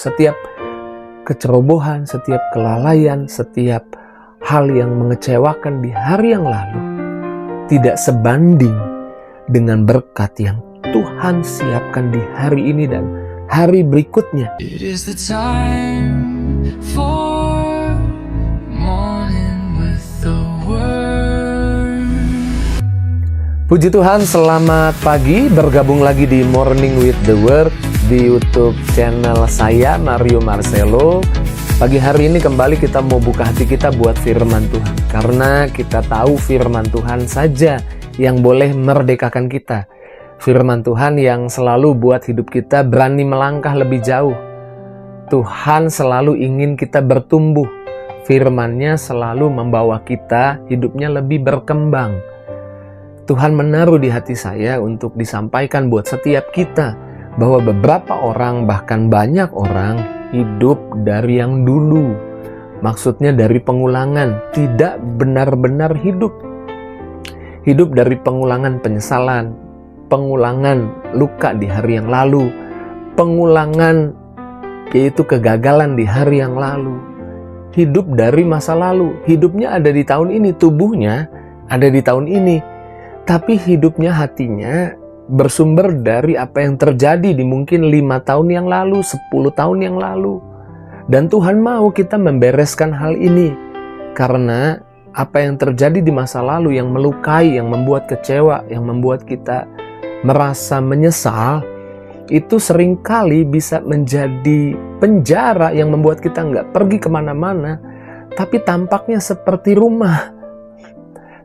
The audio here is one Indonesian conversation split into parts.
Setiap kecerobohan, setiap kelalaian, setiap hal yang mengecewakan di hari yang lalu tidak sebanding dengan berkat yang Tuhan siapkan di hari ini dan hari berikutnya. It is the time for morning with the word. Puji Tuhan, selamat pagi. Bergabung lagi di Morning with the Word di YouTube channel saya, Mario Marcelo. Pagi hari ini kembali kita mau buka hati kita buat firman Tuhan. Karena kita tahu firman Tuhan saja yang boleh merdekakan kita. Firman Tuhan yang selalu buat hidup kita berani melangkah lebih jauh. Tuhan selalu ingin kita bertumbuh. Firman-Nya selalu membawa kita hidupnya lebih berkembang. Tuhan menaruh di hati saya untuk disampaikan buat setiap kita bahwa beberapa orang, bahkan banyak orang hidup dari yang dulu. Maksudnya dari pengulangan, tidak benar-benar hidup. Hidup dari pengulangan penyesalan, pengulangan luka di hari yang lalu, pengulangan yaitu kegagalan di hari yang lalu. Hidup dari masa lalu, hidupnya ada di tahun ini, tubuhnya ada di tahun ini. Tapi hidupnya, hatinya bersumber dari apa yang terjadi di mungkin 5 tahun yang lalu, 10 tahun yang lalu. Dan Tuhan mau kita membereskan hal ini. Karena apa yang terjadi di masa lalu yang melukai, yang membuat kecewa, yang membuat kita merasa menyesal, itu seringkali bisa menjadi penjara yang membuat kita nggak pergi kemana-mana. Tapi tampaknya seperti rumah.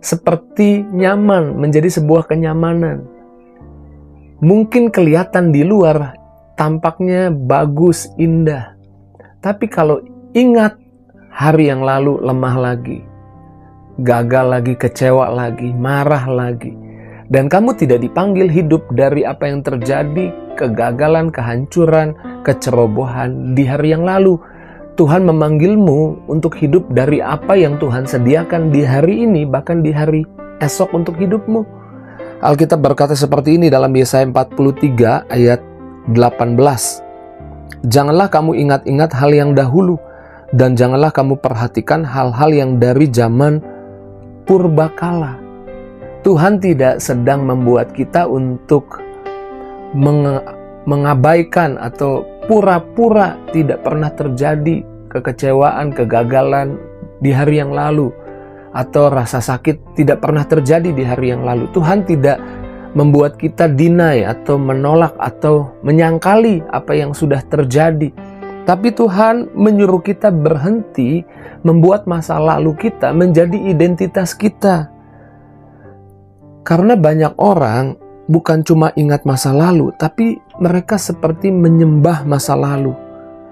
Seperti nyaman, menjadi sebuah kenyamanan. Mungkin kelihatan di luar, tampaknya bagus, indah. Tapi kalau ingat hari yang lalu lemah lagi, gagal lagi, kecewa lagi, marah lagi. Dan kamu tidak dipanggil hidup dari apa yang terjadi, kegagalan, kehancuran, kecerobohan di hari yang lalu. Tuhan memanggilmu untuk hidup dari apa yang Tuhan sediakan di hari ini, bahkan di hari esok untuk hidupmu. Alkitab berkata seperti ini dalam Yesaya 43 ayat 18. Janganlah kamu ingat-ingat hal yang dahulu, dan janganlah kamu perhatikan hal-hal yang dari zaman purbakala. Tuhan tidak sedang membuat kita untuk mengabaikan atau pura-pura tidak pernah terjadi kekecewaan, kegagalan di hari yang lalu, atau rasa sakit tidak pernah terjadi di hari yang lalu. Tuhan tidak membuat kita deny atau menolak atau menyangkali apa yang sudah terjadi. Tapi Tuhan menyuruh kita berhenti membuat masa lalu kita menjadi identitas kita. Karena banyak orang bukan cuma ingat masa lalu, tapi mereka seperti menyembah masa lalu.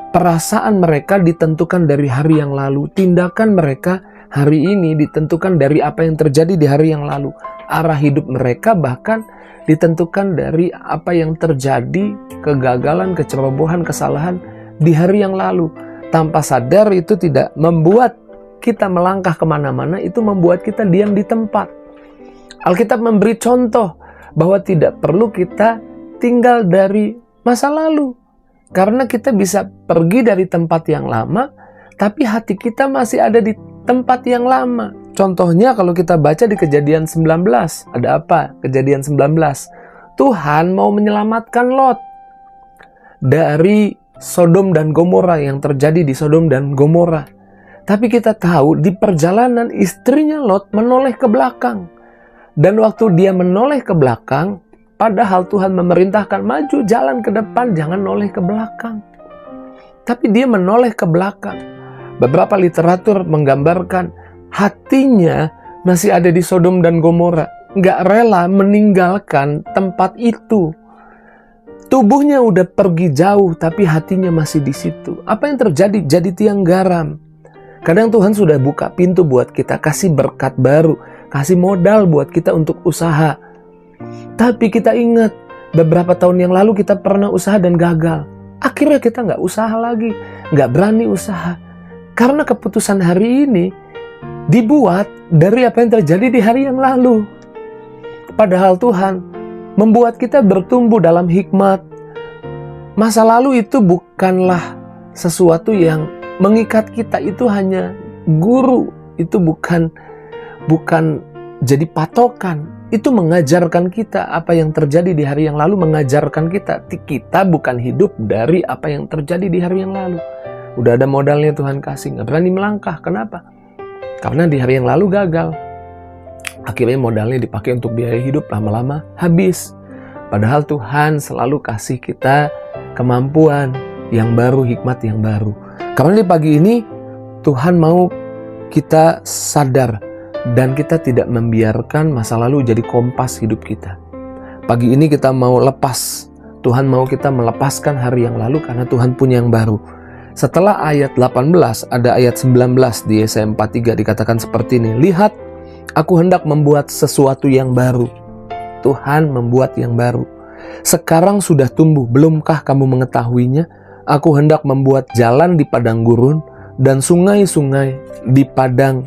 Perasaan mereka ditentukan dari hari yang lalu. Tindakan mereka hari ini ditentukan dari apa yang terjadi di hari yang lalu. Arah hidup mereka bahkan ditentukan dari apa yang terjadi, kegagalan, kecerobohan, kesalahan di hari yang lalu. Tanpa sadar itu tidak membuat kita melangkah kemana-mana, itu membuat kita diam di tempat. Alkitab memberi contoh bahwa tidak perlu kita tinggal dari masa lalu. Karena kita bisa pergi dari tempat yang lama, tapi hati kita masih ada di tempat yang lama. Contohnya kalau kita baca di Kejadian 19. Ada apa? Kejadian 19. Tuhan mau menyelamatkan Lot dari Sodom dan Gomora, yang terjadi di Sodom dan Gomora. Tapi kita tahu di perjalanan istrinya Lot menoleh ke belakang. Dan waktu dia menoleh ke belakang, padahal Tuhan memerintahkan maju, jalan ke depan, jangan noleh ke belakang. Tapi dia menoleh ke belakang. Beberapa literatur menggambarkan hatinya masih ada di Sodom dan Gomora. Nggak rela meninggalkan tempat itu. Tubuhnya udah pergi jauh, tapi hatinya masih di situ. Apa yang terjadi? Jadi tiang garam. Kadang Tuhan sudah buka pintu buat kita, kasih berkat baru, kasih modal buat kita untuk usaha. Tapi kita ingat, beberapa tahun yang lalu kita pernah usaha dan gagal. Akhirnya kita nggak usaha lagi, nggak berani usaha. Karena keputusan hari ini dibuat dari apa yang terjadi di hari yang lalu. Padahal Tuhan membuat kita bertumbuh dalam hikmat. Masa lalu itu bukanlah sesuatu yang mengikat kita, itu hanya guru, itu bukan jadi patokan. Itu mengajarkan kita apa yang terjadi di hari yang lalu, mengajarkan kita bukan hidup dari apa yang terjadi di hari yang lalu. Udah ada modalnya Tuhan kasih, nggak berani melangkah. Kenapa? Karena di hari yang lalu gagal. Akhirnya modalnya dipakai untuk biaya hidup, lama-lama habis. Padahal Tuhan selalu kasih kita kemampuan yang baru, hikmat yang baru. Karena di pagi ini Tuhan mau kita sadar dan kita tidak membiarkan masa lalu jadi kompas hidup kita. Pagi ini kita mau lepas. Tuhan mau kita melepaskan hari yang lalu karena Tuhan punya yang baru. Setelah ayat 18, ada ayat 19 di Yesaya 43 dikatakan seperti ini. Lihat, aku hendak membuat sesuatu yang baru. Tuhan membuat yang baru. Sekarang sudah tumbuh, belumkah kamu mengetahuinya? Aku hendak membuat jalan di padang gurun dan sungai-sungai di padang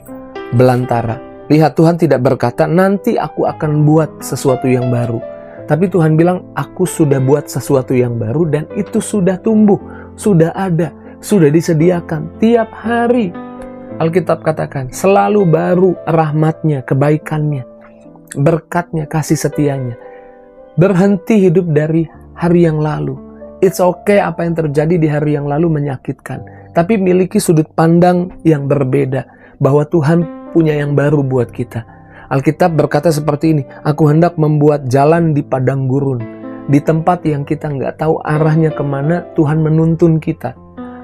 belantara. Lihat, Tuhan tidak berkata, nanti aku akan buat sesuatu yang baru. Tapi Tuhan bilang, aku sudah buat sesuatu yang baru dan itu sudah tumbuh, sudah ada, sudah disediakan tiap hari. Alkitab katakan, selalu baru rahmatnya, kebaikannya, berkatnya, kasih setianya. Berhenti hidup dari hari yang lalu. It's okay apa yang terjadi di hari yang lalu menyakitkan. Tapi miliki sudut pandang yang berbeda. Bahwa Tuhan punya yang baru buat kita. Alkitab berkata seperti ini, aku hendak membuat jalan di padang gurun. Di tempat yang kita nggak tahu arahnya kemana, Tuhan menuntun kita.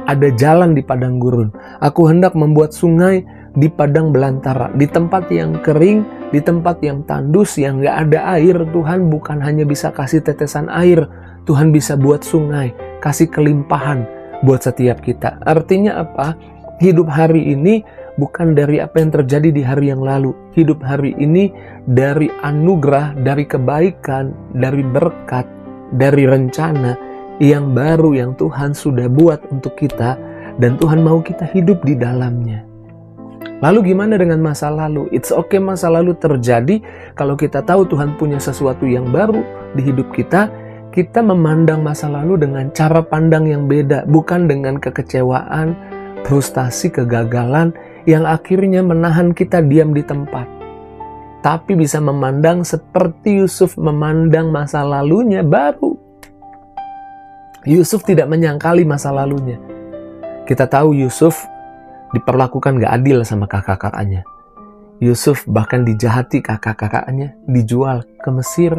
Ada jalan di padang gurun. Aku hendak membuat sungai di padang belantara. Di tempat yang kering, di tempat yang tandus, yang nggak ada air, Tuhan bukan hanya bisa kasih tetesan air. Tuhan bisa buat sungai, kasih kelimpahan buat setiap kita. Artinya apa? Hidup hari ini bukan dari apa yang terjadi di hari yang lalu. Hidup hari ini dari anugerah, dari kebaikan, dari berkat, dari rencana yang baru yang Tuhan sudah buat untuk kita. Dan Tuhan mau kita hidup di dalamnya. Lalu gimana dengan masa lalu? It's okay masa lalu terjadi. Kalau kita tahu Tuhan punya sesuatu yang baru di hidup kita, kita memandang masa lalu dengan cara pandang yang beda. Bukan dengan kekecewaan, frustasi, kegagalan yang akhirnya menahan kita diam di tempat. Tapi bisa memandang seperti Yusuf memandang masa lalunya baru. Yusuf tidak menyangkali masa lalunya. Kita tahu Yusuf diperlakukan gak adil sama kakak-kakaknya. Yusuf bahkan dijahati kakak-kakaknya, dijual ke Mesir.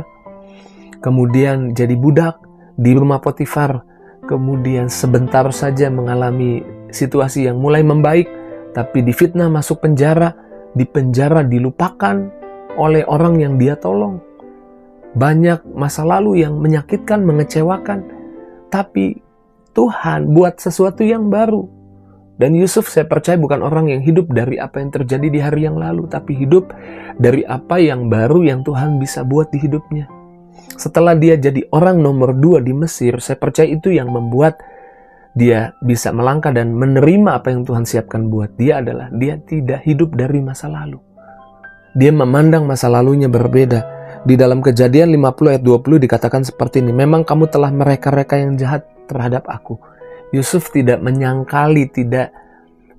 Kemudian jadi budak di rumah Potifar. Kemudian sebentar saja mengalami situasi yang mulai membaik, tapi difitnah masuk penjara. Di penjara dilupakan oleh orang yang dia tolong. Banyak masa lalu yang menyakitkan, mengecewakan. Tapi Tuhan buat sesuatu yang baru. Dan Yusuf saya percaya bukan orang yang hidup dari apa yang terjadi di hari yang lalu, tapi hidup dari apa yang baru yang Tuhan bisa buat di hidupnya. Setelah dia jadi orang nomor 2 di Mesir, saya percaya itu yang membuat dia bisa melangkah dan menerima apa yang Tuhan siapkan buat dia adalah dia tidak hidup dari masa lalu. Dia memandang masa lalunya berbeda. Di dalam Kejadian 50 ayat 20 dikatakan seperti ini, memang kamu telah mereka-reka yang jahat terhadap aku. Yusuf tidak menyangkali, tidak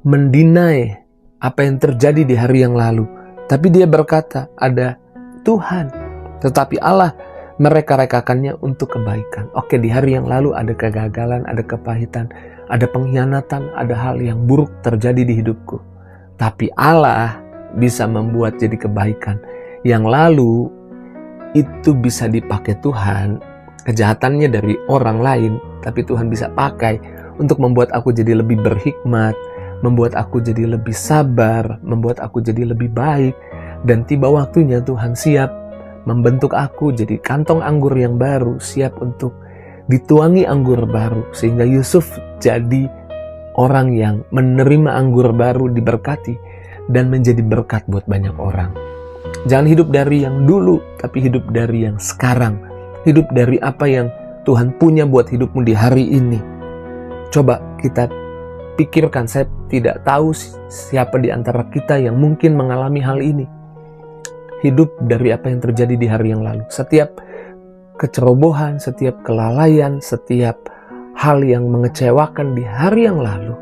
mendinai apa yang terjadi di hari yang lalu. Tapi dia berkata, ada Tuhan. Tetapi Allah mereka-rekakannya untuk kebaikan. Oke, di hari yang lalu ada kegagalan, ada kepahitan, ada pengkhianatan, ada hal yang buruk terjadi di hidupku. Tapi Allah bisa membuat jadi kebaikan. Yang lalu itu bisa dipakai Tuhan, kejahatannya dari orang lain, tapi Tuhan bisa pakai untuk membuat aku jadi lebih berhikmat, membuat aku jadi lebih sabar, membuat aku jadi lebih baik. Dan tiba waktunya Tuhan siap membentuk aku jadi kantong anggur yang baru, siap untuk dituangi anggur baru. Sehingga Yusuf jadi orang yang menerima anggur baru, diberkati, dan menjadi berkat buat banyak orang. Jangan hidup dari yang dulu, tapi hidup dari yang sekarang. Hidup dari apa yang Tuhan punya buat hidupmu di hari ini. Coba kita pikirkan, saya tidak tahu siapa di antara kita yang mungkin mengalami hal ini. Hidup dari apa yang terjadi di hari yang lalu. Setiap kecerobohan, setiap kelalaian, setiap hal yang mengecewakan di hari yang lalu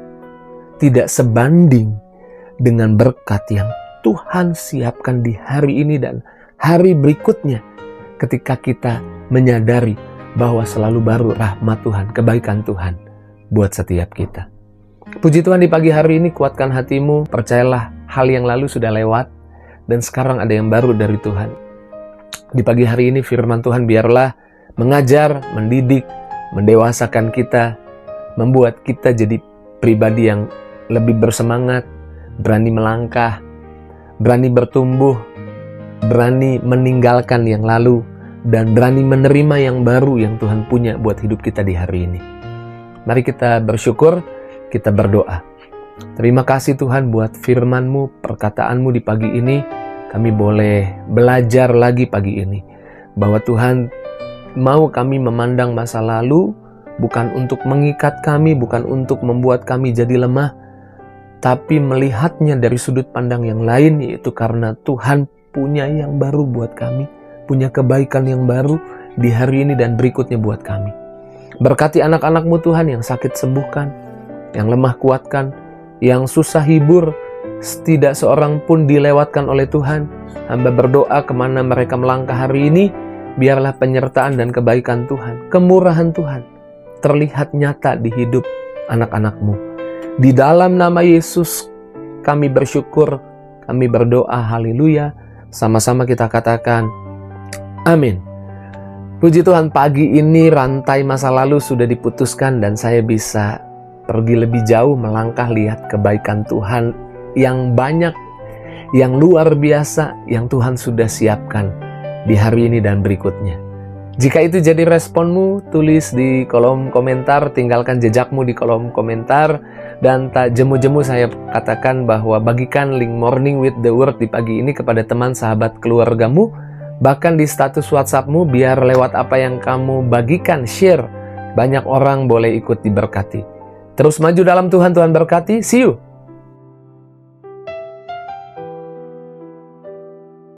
tidak sebanding dengan berkat yang Tuhan siapkan di hari ini dan hari berikutnya, ketika kita menyadari bahwa selalu baru rahmat Tuhan, kebaikan Tuhan buat setiap kita. Puji Tuhan, di pagi hari ini kuatkan hatimu, percayalah hal yang lalu sudah lewat dan sekarang ada yang baru dari Tuhan. Di pagi hari ini firman Tuhan biarlah mengajar, mendidik, mendewasakan kita, membuat kita jadi pribadi yang lebih bersemangat, berani melangkah, berani bertumbuh, berani meninggalkan yang lalu, dan berani menerima yang baru yang Tuhan punya buat hidup kita di hari ini. Mari kita bersyukur, kita berdoa. Terima kasih Tuhan buat firman-Mu, perkataan-Mu di pagi ini. Kami boleh belajar lagi pagi ini, bahwa Tuhan mau kami memandang masa lalu, bukan untuk mengikat kami, bukan untuk membuat kami jadi lemah, tapi melihatnya dari sudut pandang yang lain, yaitu karena Tuhan punya yang baru buat kami, punya kebaikan yang baru di hari ini dan berikutnya buat kami. Berkati anak-anak-Mu Tuhan, yang sakit sembuhkan, yang lemah kuatkan, yang susah hibur, tidak seorang pun dilewatkan oleh Tuhan. Hamba berdoa kemana mereka melangkah hari ini, biarlah penyertaan dan kebaikan Tuhan, kemurahan Tuhan terlihat nyata di hidup anak-anak-Mu. Di dalam nama Yesus kami bersyukur, kami berdoa, haleluya. Sama-sama kita katakan, amin. Puji Tuhan, pagi ini rantai masa lalu sudah diputuskan dan saya bisa pergi lebih jauh melangkah lihat kebaikan Tuhan yang banyak, yang luar biasa, yang Tuhan sudah siapkan di hari ini dan berikutnya. Jika itu jadi responmu, tulis di kolom komentar, tinggalkan jejakmu di kolom komentar, dan tak jemu-jemu saya katakan bahwa bagikan link Morning with the Word di pagi ini kepada teman, sahabat, keluargamu, bahkan di status WhatsAppmu, biar lewat apa yang kamu bagikan, share, banyak orang boleh ikut diberkati. Terus maju dalam Tuhan, Tuhan berkati, see you!